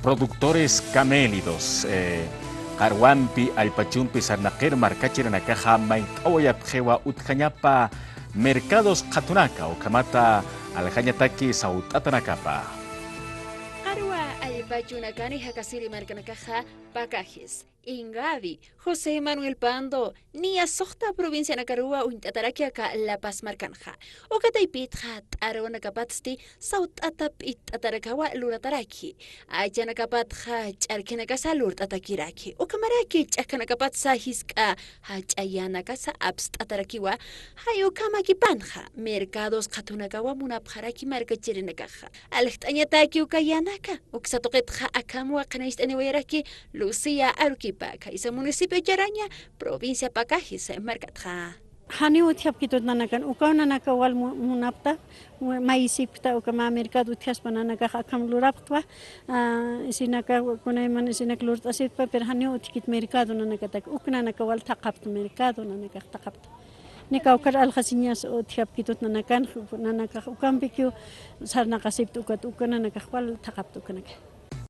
productores camélidos. Carwampi, Alpachumpi, Sarnaquer, Marcachiranakaja, Maitawayapjewa, Utjañapa, Mercados Katunaka, o Kamata, Aljañataki, Sautatanakapa. Arwa Alpachunacani, Hakasiri, Marcanakaja, Pacajis. Ingavi, José Manuel Pando, ni a Sota provincia Nacarua, Untatarakia, La Paz Marcanja. O Cataipitja, Arona Capatsti, South Atapit, Atarakawa, Lurataraki. Ayanakapatja, Charkinakasa, Lurt Atakiraki. O Kamaraki, Chakanakapatsa, Hiska, Hachayanakasa, Abst Atarakiwa, Hayukamaki Panja, Mercados Katunakawa, Munapharaki, Markachirinakaja. Alchtanyataki, Ukayanaka, Uxatoketja, Akamua, Kanist, Anywheraki, Lucia Aruki. Ese municipio de Araña, provincia Pacajis, Marcatja. Hani utiapkitut nanakan ukana nakawal munapta maisipta ukama mercado tiaspananaka hakam luraptwa sinaka kunayman sinak lurtasitpa per hani utkit mercado nanakatak ukna nakawal taqapt mercado nanakak taqapt nikawkar alkhasiñas utiapkitut nanakan nanaka ukampikyu sarnaqasiptu ukat ukana nakakwal taqapt ukanaka